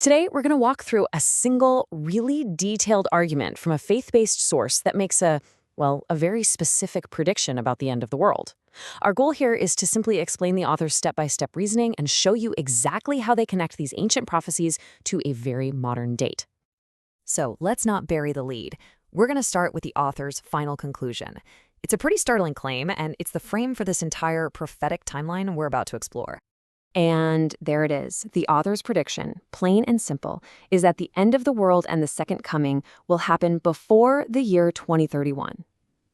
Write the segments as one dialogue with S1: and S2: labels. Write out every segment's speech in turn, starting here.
S1: Today, we're going to walk through a single, really detailed argument from a faith-based source that makes a very specific prediction about the end of the world. Our goal here is to simply explain the author's step-by-step reasoning and show you exactly how they connect these ancient prophecies to a very modern date. So let's not bury the lead. We're going to start with the author's final conclusion. It's a pretty startling claim, and it's the frame for this entire prophetic timeline we're about to explore. And there it is. The author's prediction, plain and simple, is that the end of the world and the second coming will happen before the year 2031.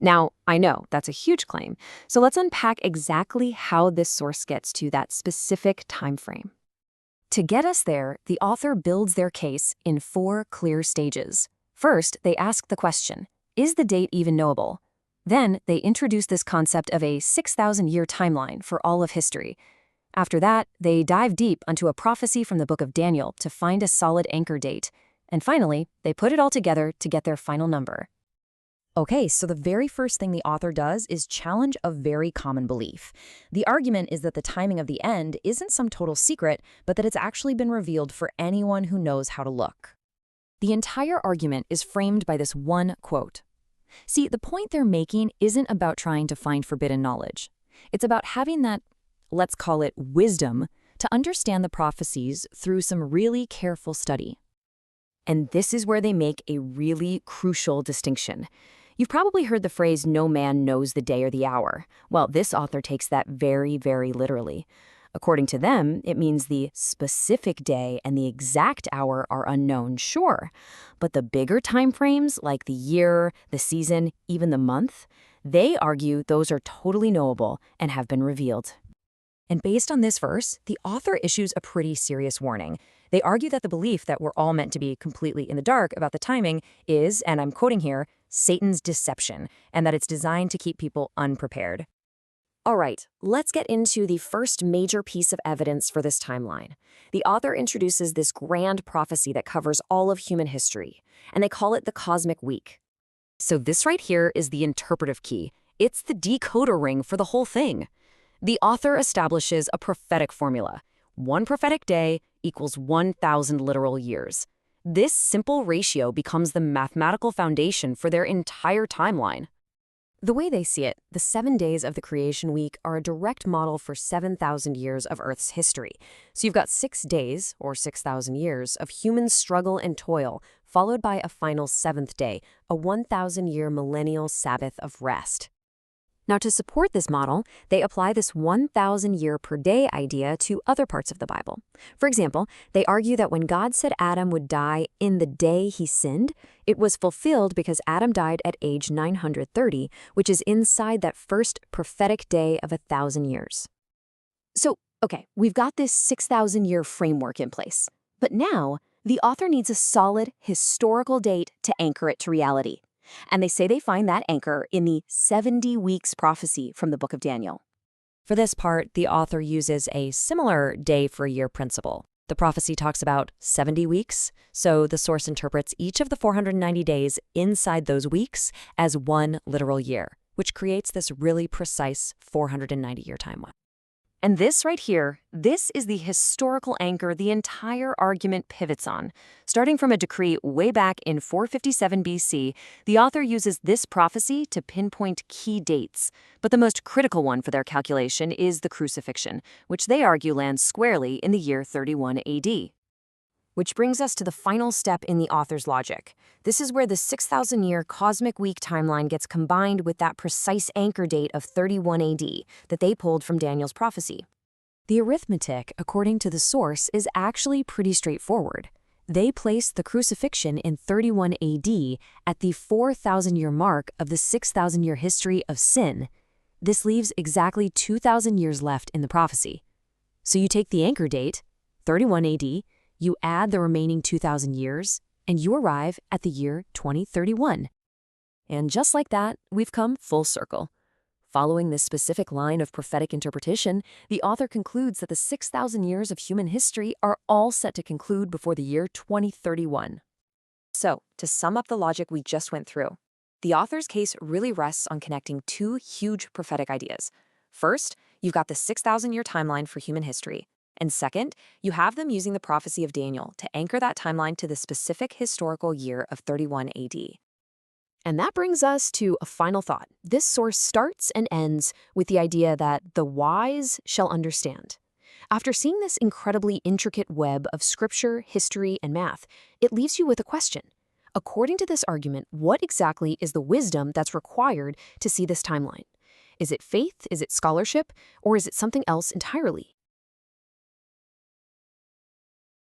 S1: Now, I know that's a huge claim, so let's unpack exactly how this source gets to that specific time frame. To get us there, the author builds their case in 4 clear stages. First, they ask the question, is the date even knowable? Then, they introduce this concept of a 6,000-year timeline for all of history. After that, they dive deep onto a prophecy from the book of Daniel to find a solid anchor date. And finally, they put it all together to get their final number.
S2: Okay, so the very first thing the author does is challenge a very common belief. The argument is that the timing of the end isn't some total secret, but that it's actually been revealed for anyone who knows how to look.
S1: The entire argument is framed by this one quote. See, the point they're making isn't about trying to find forbidden knowledge. It's about having that, let's call it wisdom, to understand the prophecies through some really careful study. And this is where they make a really crucial distinction. You've probably heard the phrase, no man knows the day or the hour. Well, this author takes that very, very literally. According to them, it means the specific day and the exact hour are unknown, sure. But the bigger time frames, like the year, the season, even the month, they argue those are totally knowable and have been revealed.
S2: And based on this verse, the author issues a pretty serious warning. They argue that the belief that we're all meant to be completely in the dark about the timing is, and I'm quoting here, Satan's deception, and that it's designed to keep people unprepared.
S1: All right, let's get into the first major piece of evidence for this timeline. The author introduces this grand prophecy that covers all of human history, and they call it the cosmic week. So this right here is the interpretive key. It's the decoder ring for the whole thing. The author establishes a prophetic formula. 1 prophetic day equals 1,000 literal years. This simple ratio becomes the mathematical foundation for their entire timeline. The way they see it, the 7 days of the creation week are a direct model for 7,000 years of Earth's history. So you've got 6 days, or 6,000 years, of human struggle and toil, followed by a final 7th day, a 1,000-year millennial Sabbath of rest. Now, to support this model, they apply this 1,000-year per day idea to other parts of the Bible. For example, they argue that when God said Adam would die in the day he sinned, it was fulfilled because Adam died at age 930, which is inside that first prophetic day of 1,000 years. So, okay, we've got this 6,000-year framework in place. But now, the author needs a solid historical date to anchor it to reality. And they say they find that anchor in the 70 weeks prophecy from the book of Daniel.
S2: For this part, the author uses a similar day for a year principle. The prophecy talks about 70 weeks, so the source interprets each of the 490 days inside those weeks as 1 literal year, which creates this really precise 490-year timeline.
S1: And this right here, this is the historical anchor the entire argument pivots on. Starting from a decree way back in 457 BC, the author uses this prophecy to pinpoint key dates. But the most critical one for their calculation is the Crucifixion, which they argue lands squarely in the year 31 AD. Which brings us to the final step in the author's logic. This is where the 6,000-year cosmic week timeline gets combined with that precise anchor date of 31 AD that they pulled from Daniel's prophecy. The arithmetic, according to the source, is actually pretty straightforward. They place the crucifixion in 31 AD at the 4,000-year mark of the 6,000-year history of sin. This leaves exactly 2,000 years left in the prophecy. So you take the anchor date, 31 AD, you add the remaining 2,000 years, and you arrive at the year 2031. And just like that, we've come full circle. Following this specific line of prophetic interpretation, the author concludes that the 6,000 years of human history are all set to conclude before the year 2031. So, to sum up the logic we just went through, the author's case really rests on connecting 2 huge prophetic ideas. First, you've got the 6,000-year timeline for human history. And second, you have them using the prophecy of Daniel to anchor that timeline to the specific historical year of 31 AD.
S3: And that brings us to a final thought. This source starts and ends with the idea that the wise shall understand. After seeing this incredibly intricate web of scripture, history, and math, it leaves you with a question. According to this argument, what exactly is the wisdom that's required to see this timeline? Is it faith? Is it scholarship? Or is it something else entirely?